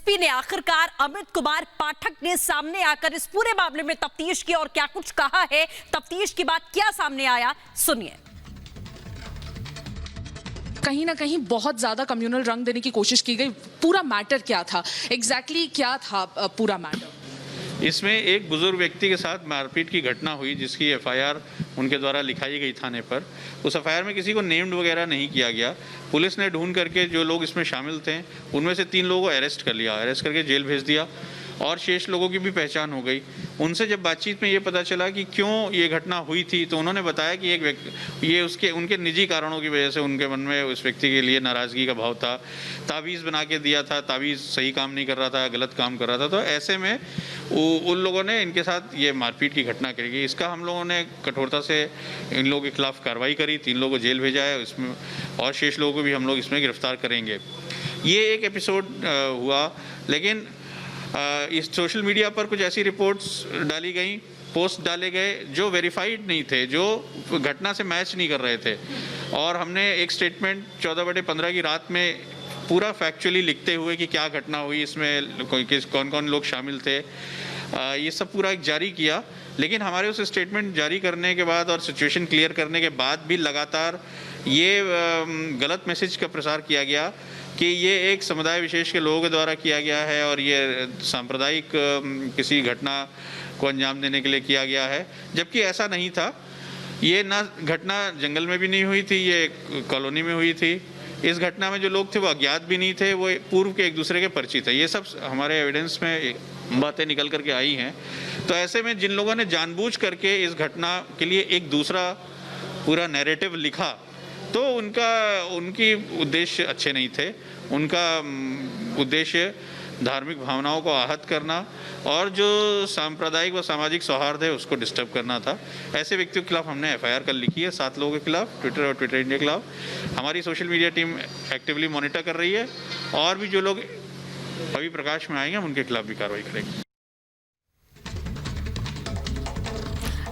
SP ने आखिरकार अमित कुमार पाठक ने सामने आकर इस पूरे मामले में तफ्तीश की और क्या कुछ कहा है, तफ्तीश के बाद क्या सामने आया, सुनिए। कहीं ना कहीं बहुत ज्यादा कम्युनल रंग देने की कोशिश की गई। पूरा मैटर क्या था, एग्जैक्टली क्या था पूरा मैटर? इसमें एक बुजुर्ग व्यक्ति के साथ मारपीट की घटना हुई जिसकी एफआईआर उनके द्वारा लिखाई गई थाने पर। उस एफआईआर में किसी को नेम्ड वगैरह नहीं किया गया। पुलिस ने ढूंढ करके जो लोग इसमें शामिल थे उनमें से 3 लोगों को अरेस्ट कर लिया, अरेस्ट करके जेल भेज दिया और शेष लोगों की भी पहचान हो गई। उनसे जब बातचीत में ये पता चला कि क्यों ये घटना हुई थी तो उन्होंने बताया कि एक व्यक्ति ये उनके निजी कारणों की वजह से उनके मन में उस व्यक्ति के लिए नाराज़गी का भाव था। तावीज़ बना के दिया था, तावीज़ सही काम नहीं कर रहा था, गलत काम कर रहा था। तो ऐसे में उन लोगों ने इनके साथ ये मारपीट की घटना करी। इसका हम लोगों ने कठोरता से इन लोगों के खिलाफ कार्रवाई करी, 3 लोगों को जेल भेजा है इसमें और शेष लोगों को भी हम लोग इसमें गिरफ्तार करेंगे। ये एक एपिसोड हुआ, लेकिन इस सोशल मीडिया पर कुछ ऐसी रिपोर्ट्स डाली गई, पोस्ट डाले गए जो वेरीफाइड नहीं थे, जो घटना से मैच नहीं कर रहे थे। और हमने एक स्टेटमेंट 14/15 की रात में पूरा फैक्चुअली लिखते हुए कि क्या घटना हुई, इसमें कौन कौन लोग शामिल थे, ये सब पूरा एक जारी किया। लेकिन हमारे उस स्टेटमेंट जारी करने के बाद और सिचुएशन क्लियर करने के बाद भी लगातार ये गलत मैसेज का प्रसार किया गया कि ये एक समुदाय विशेष के लोगों के द्वारा किया गया है और ये सांप्रदायिक किसी घटना को अंजाम देने के लिए किया गया है, जबकि ऐसा नहीं था। ये ना घटना जंगल में भी नहीं हुई थी, ये कॉलोनी में हुई थी। इस घटना में जो लोग थे वो अज्ञात भी नहीं थे, वो पूर्व के एक दूसरे के परिचित थे। ये सब हमारे एविडेंस में बातें निकल करके आई हैं। तो ऐसे में जिन लोगों ने जानबूझ करके इस घटना के लिए एक दूसरा पूरा नैरेटिव लिखा तो उनकी उद्देश्य अच्छे नहीं थे। उनका उद्देश्य धार्मिक भावनाओं को आहत करना और जो सांप्रदायिक व सामाजिक सौहार्द है उसको डिस्टर्ब करना था। ऐसे व्यक्तियों के खिलाफ हमने एफआईआर कल लिखी है 7 लोगों के खिलाफ, ट्विटर और ट्विटर इंडिया के खिलाफ। हमारी social media team actively monitor कर रही है और भी जो लोग अभी प्रकाश में आएंगे हम उनके खिलाफ भी कार्रवाई करेंगे।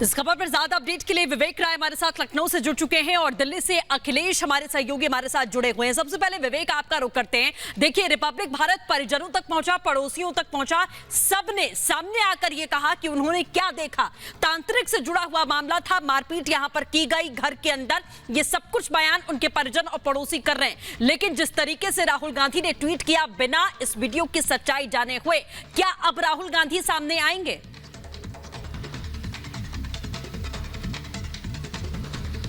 इस खबर पर ज्यादा अपडेट के लिए विवेक राय हमारे साथ लखनऊ से जुड़ चुके हैं और दिल्ली से अखिलेश हमारे सहयोगी हमारे साथ जुड़े हुए हैं। सबसे पहले विवेक आपका रुख करते हैं। देखिए, रिपब्लिक भारत परिजनों तक पहुंचा, पड़ोसियों तक पहुंचा, सबने सामने आकर यह कहा कि उन्होंने क्या देखा। तांत्रिक से जुड़ा हुआ मामला था, मारपीट यहां पर की गई घर के अंदर, ये सब कुछ बयान उनके परिजन और पड़ोसी कर रहे हैं। लेकिन जिस तरीके से राहुल गांधी ने ट्वीट किया बिना इस वीडियो की सच्चाई जाने हुए, क्या अब राहुल गांधी सामने आएंगे?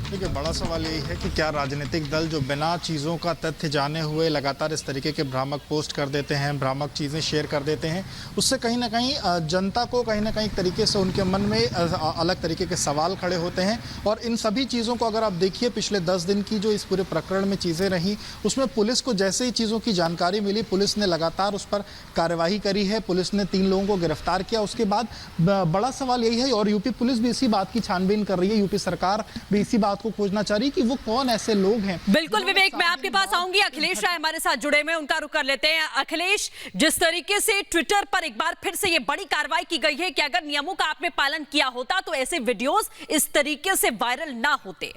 देखिए, बड़ा सवाल यही है कि क्या राजनीतिक दल जो बिना चीज़ों का तथ्य जाने हुए लगातार इस तरीके के भ्रामक पोस्ट कर देते हैं, भ्रामक चीज़ें शेयर कर देते हैं, उससे कहीं ना कहीं जनता को कहीं ना कहीं एक तरीके से उनके मन में अलग तरीके के सवाल खड़े होते हैं। और इन सभी चीज़ों को अगर आप देखिए, पिछले 10 दिन की जो इस पूरे प्रकरण में चीज़ें रहीं, उसमें पुलिस को जैसे ही चीज़ों की जानकारी मिली, पुलिस ने लगातार उस पर कार्यवाही करी है। पुलिस ने 3 लोगों को गिरफ्तार किया। उसके बाद बड़ा सवाल यही है, और यूपी पुलिस भी इसी बात की छानबीन कर रही है, यूपी सरकार भी इसी बात को खोजना चाह रही कि वो कौन ऐसे लोग हैं। बिल्कुल विवेक, मैं आपके पास आऊंगी। अखिलेश राय हमारे साथ जुड़े हुए, उनका रुख कर लेते हैं। अखिलेश, जिस तरीके से ट्विटर पर एक बार फिर से ये बड़ी कार्रवाई की गई है कि अगर नियमों का आपने पालन किया होता तो ऐसे वीडियोस इस तरीके से वायरल ना होते।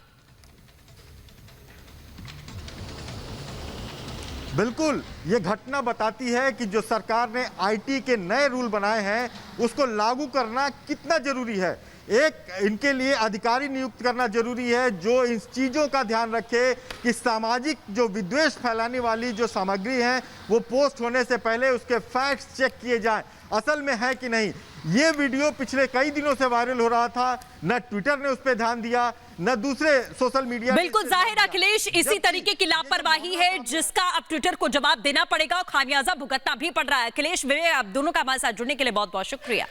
बिल्कुल, ये घटना बताती है कि जो सरकार ने आईटी के नए रूल बनाए हैं उसको लागू करना कितना जरूरी है। एक इनके लिए अधिकारी नियुक्त करना जरूरी है जो इन चीज़ों का ध्यान रखे कि सामाजिक जो विद्वेष फैलाने वाली जो सामग्री है वो पोस्ट होने से पहले उसके फैक्ट्स चेक किए जाएं, असल में है कि नहीं। ये वीडियो पिछले कई दिनों से वायरल हो रहा था, न ट्विटर ने उस पर ध्यान दिया, न दूसरे सोशल मीडिया। बिल्कुल जाहिर अखिलेश, इसी तरीके की लापरवाही है जिसका अब ट्विटर को जवाब देना पड़ेगा और खामियाजा भुगतना भी पड़ रहा है। अखिलेश, विवेक, आप दोनों का हमारे साथ जुड़ने के लिए बहुत बहुत शुक्रिया।